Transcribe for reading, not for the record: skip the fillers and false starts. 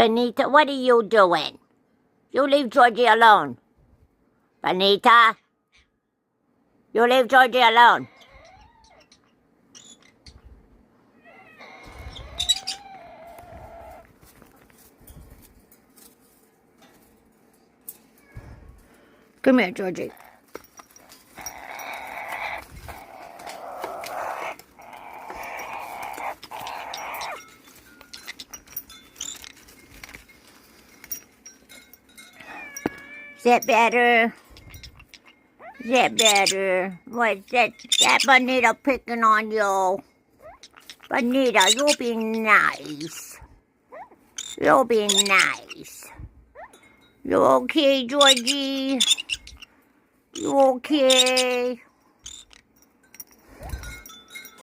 Bonita, what are you doing? You leave Georgie alone. Bonita, you leave Georgie alone. Come here, Georgie. Is that better? Is that better? What's that Bonita picking on you? Bonita, you'll be nice. You'll be nice. You okay, Georgie? You okay?